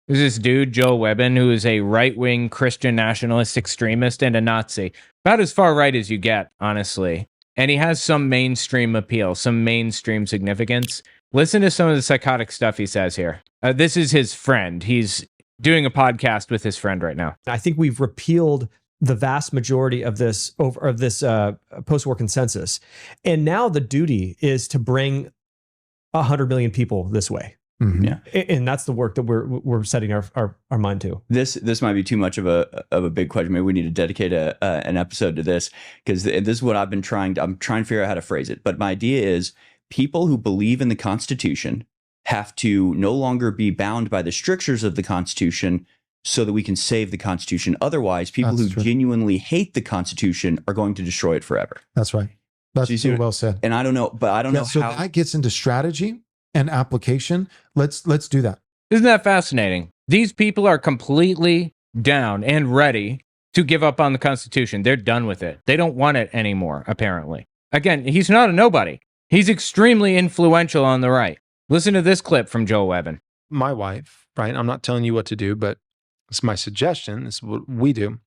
There's this dude, Joel Webbon, who is a right-wing Christian nationalist extremist and a Nazi. About as far right as you get, honestly. And he has some mainstream appeal, some mainstream significance. Listen to some of the psychotic stuff he says here. This is his friend. He's doing a podcast with his friend right now. I think we've repealed the vast majority of this post-war consensus. And now the duty is to bring 100 million people this way. Mm-hmm. Yeah, and that's the work that we're setting our mind to. This might be too much of a big question. Maybe we need to dedicate an episode to this, because this is what I'm trying to figure out how to phrase it. But my idea is people who believe in the Constitution have to no longer be bound by the strictures of the Constitution so that we can save the Constitution. Otherwise, people who genuinely hate the Constitution are going to destroy it forever. That's right. That's so well said. And I don't know how. So that gets into strategy and application. Let's do that. Isn't that fascinating? These people are completely down and ready to give up on the Constitution. They're done with it. They don't want it anymore, apparently. Again, he's not a nobody. He's extremely influential on the right. Listen to this clip from Joel Webbon. My wife, right? I'm not telling you what to do, but it's my suggestion. This is what we do.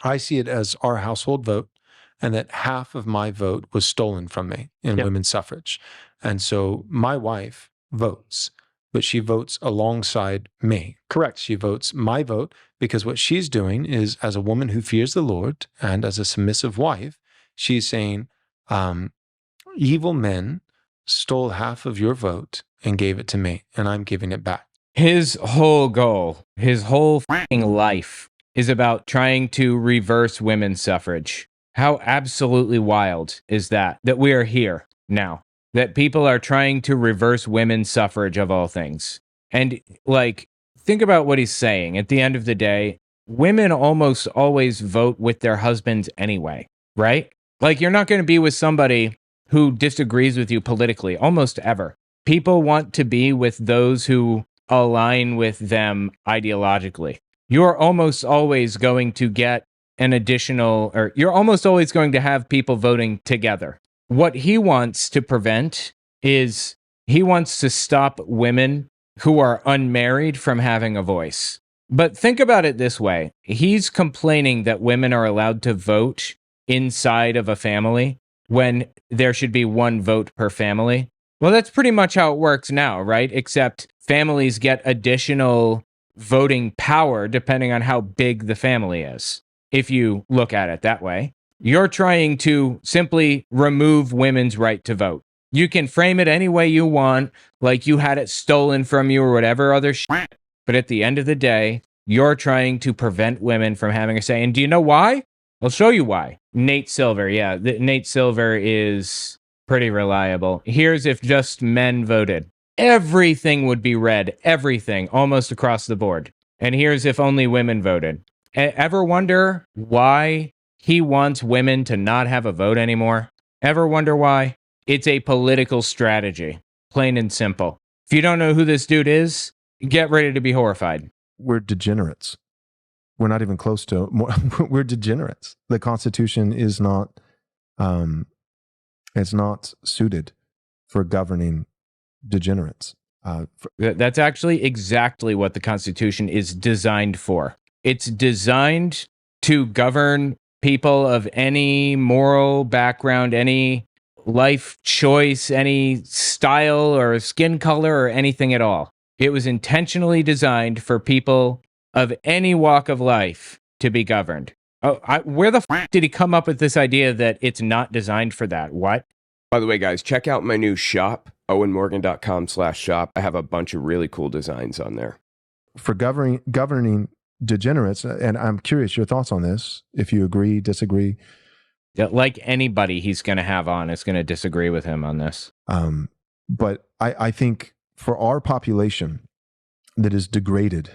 I see it as our household vote, and that half of my vote was stolen from me in women's suffrage. And so my wife votes, but she votes alongside me. Correct. She votes my vote because what she's doing is, as a woman who fears the Lord and as a submissive wife, she's saying, evil men stole half of your vote and gave it to me, and I'm giving it back. His whole goal, his whole f***ing life is about trying to reverse women's suffrage. How absolutely wild is that we are here now, that people are trying to reverse women's suffrage of all things. And like, think about what he's saying. At the end of the day, women almost always vote with their husbands anyway, right? Like, you're not going to be with somebody who disagrees with you politically, almost ever. People want to be with those who align with them ideologically. You're almost always going to get an additional, or you're almost always going to have people voting together. What he wants to prevent is he wants to stop women who are unmarried from having a voice. But think about it this way. He's complaining that women are allowed to vote inside of a family when there should be one vote per family. Well, that's pretty much how it works now, right? Except families get additional voting power depending on how big the family is. If you look at it that way, you're trying to simply remove women's right to vote. You can frame it any way you want, like you had it stolen from you or whatever other shit. But at the end of the day, you're trying to prevent women from having a say. And do you know why? I'll show you why. Nate Silver. Yeah, Nate Silver is pretty reliable. Here's if just men voted. Everything would be red. Everything, almost across the board. And here's if only women voted. Ever wonder why he wants women to not have a vote anymore? Ever wonder why? It's a political strategy. Plain and simple. If you don't know who this dude is, get ready to be horrified. We're degenerates. We're not even close to, we're degenerates. The Constitution is not, it's not suited for governing degenerates. That's actually exactly what the Constitution is designed for. It's designed to govern people of any moral background, any life choice, any style or skin color or anything at all. It was intentionally designed for people of any walk of life to be governed. Oh, where the f*** did he come up with this idea that it's not designed for that? What? By the way, guys, check out my new shop, owenmorgan.com/shop. I have a bunch of really cool designs on there. For governing degenerates, and I'm curious your thoughts on this, if you agree, disagree. Yeah, like anybody he's going to have on is going to disagree with him on this. But I think for our population that is degraded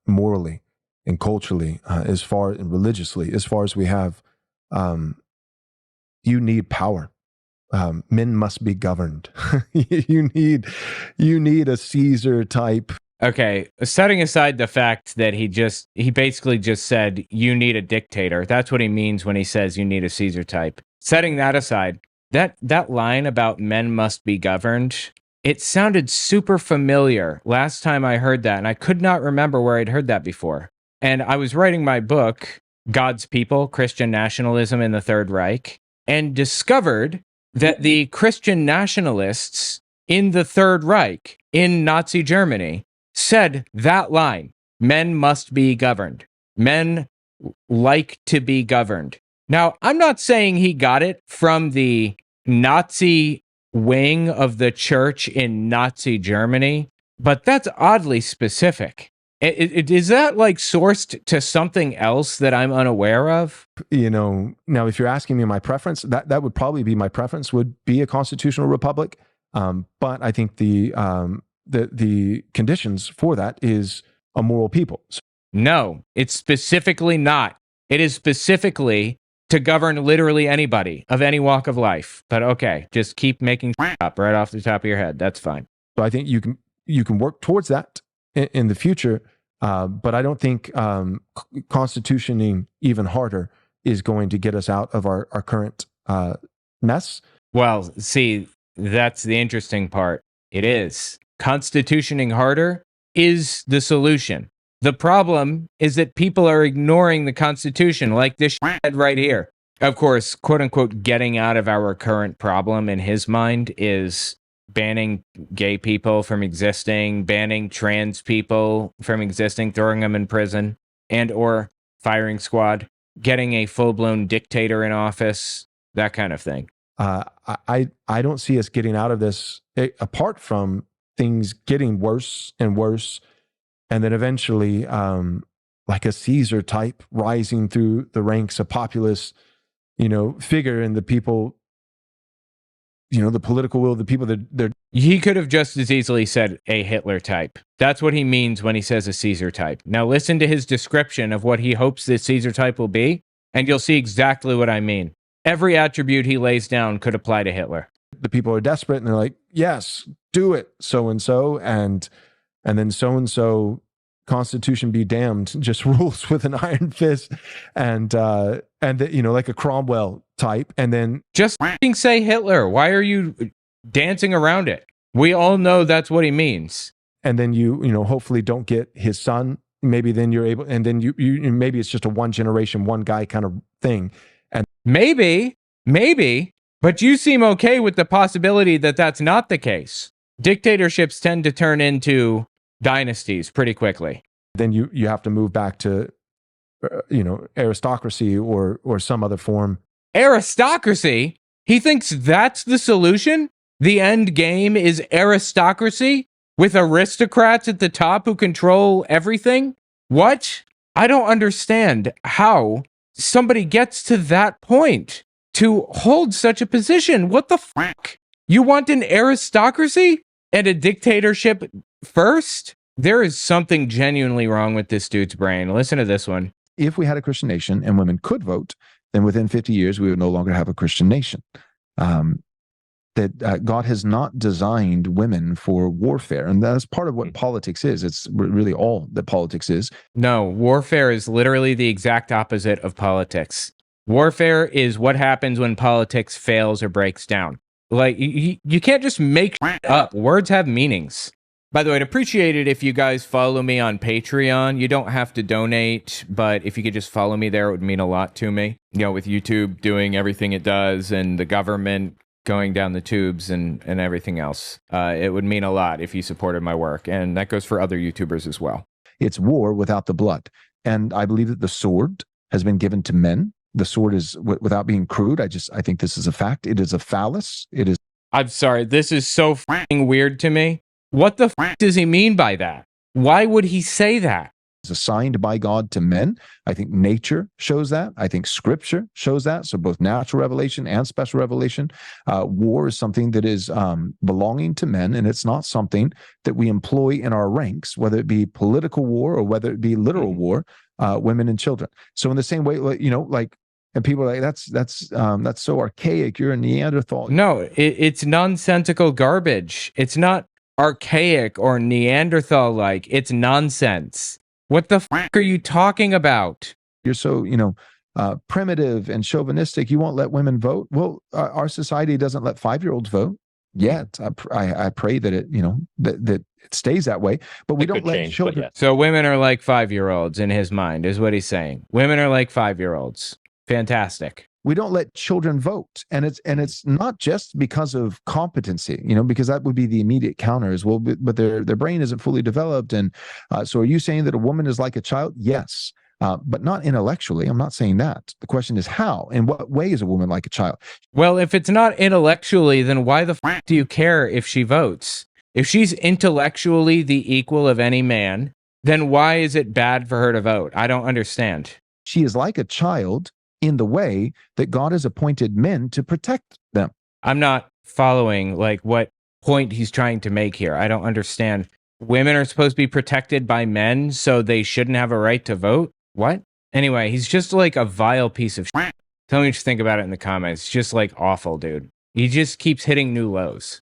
morally and culturally, as far and religiously, as far as we have, you need power. Men must be governed. you need a Caesar type. Okay, setting aside the fact that he basically just said you need a dictator. That's what he means when he says you need a Caesar type. Setting that aside, that line about men must be governed It sounded super familiar last time I heard that, and I could not remember where I'd heard that before. And I was writing my book, God's People, Christian Nationalism in the Third Reich, and discovered that the Christian nationalists in the Third Reich, in Nazi Germany, said that line, men must be governed. Men like to be governed. Now, I'm not saying he got it from the Nazi wing of the church in Nazi Germany, but that's oddly specific. Is that like sourced to something else that I'm unaware of? Now if you're asking me my preference, that would probably be my preference, would be a constitutional republic. But I think the conditions for that is a moral people. No, it's specifically not. It is specifically to govern literally anybody of any walk of life. But okay, just keep making up right off the top of your head. That's fine. So I think you can work towards that in the future, but I don't think constitutioning even harder is going to get us out of our current mess. Well, see, that's the interesting part. It is. Constitutioning harder is the solution. The problem is that people are ignoring the Constitution, like this shit right here. Of course, quote unquote, getting out of our current problem in his mind is banning gay people from existing, banning trans people from existing, throwing them in prison, and or firing squad, getting a full-blown dictator in office, that kind of thing. I don't see us getting out of this apart from things getting worse and worse, and then eventually like a Caesar type rising through the ranks, a populist figure, and the people, the political will of the people that they're. He could have just as easily said a Hitler type. That's what he means when he says a Caesar type. Now listen to his description of what he hopes this Caesar type will be, and you'll see exactly what I mean. Every attribute he lays down could apply to Hitler. The people are desperate and they're like, yes, do it, so-and-so, and then so-and-so, Constitution be damned, just rules with an iron fist, and like a Cromwell type, and then just say Hitler. Why are you dancing around it? We all know that's what he means. And then you hopefully don't get his son. Maybe then you're able, and then you maybe it's just a one generation, one guy kind of thing. And maybe, but you seem okay with the possibility that that's not the case. Dictatorships tend to turn into dynasties pretty quickly. Then you have to move back to aristocracy or some other form. Aristocracy? He thinks that's the solution? The end game is aristocracy with aristocrats at the top who control everything? What? I don't understand how somebody gets to that point to hold such a position. What the fuck? You want an aristocracy and a dictatorship first? There is something genuinely wrong with this dude's brain. Listen to this one. If we had a Christian nation and women could vote, then within 50 years, we would no longer have a Christian nation. God has not designed women for warfare. And that's part of what politics is. It's really all that politics is. No, warfare is literally the exact opposite of politics. Warfare is what happens when politics fails or breaks down. Like, you can't just make up. Words have meanings. By the way, I'd appreciate it if you guys follow me on Patreon. You don't have to donate, but if you could just follow me there, it would mean a lot to me. With YouTube doing everything it does and the government going down the tubes and everything else, it would mean a lot if you supported my work. And that goes for other YouTubers as well. It's war without the blood. And I believe that the sword has been given to men. The sword is, without being crude, I think this is a fact. It is a phallus. It is. I'm sorry. This is so f***ing weird to me. What the f*** does he mean by that? Why would he say that? It's assigned by God to men. I think nature shows that. I think scripture shows that. So both natural revelation and special revelation. War is something that is belonging to men, and it's not something that we employ in our ranks, whether it be political war or whether it be literal war, women and children. So in the same way, and people are like, that's so archaic. You're a Neanderthal. No, it's nonsensical garbage. It's not archaic or Neanderthal-like. It's nonsense. What the fuck are you talking about? You're so, primitive and chauvinistic. You won't let women vote. Well, our society doesn't let 5-year-olds vote. yet. I pray that it, that it stays that way. But we It don't could let change, but children. yes. So women are like 5-year-olds in his mind, is what he's saying. Women are like 5-year-olds. Fantastic. We don't let children vote, and it's not just because of competency, because that would be the immediate counter as well. But their brain isn't fully developed, and so are you saying that a woman is like a child? Yes. But not intellectually. I'm not saying that. The question is how. In what way is a woman like a child? Well, if it's not intellectually, then why the do you care if she votes? If she's intellectually the equal of any man, then why is it bad for her to vote? I don't understand. She is like a child in the way that God has appointed men to protect them. I'm not following like what point he's trying to make here. I don't understand. Women are supposed to be protected by men, so they shouldn't have a right to vote? What? Anyway, he's just like a vile piece of shit. Tell me what you think about it in the comments. It's just like awful, dude. He just keeps hitting new lows.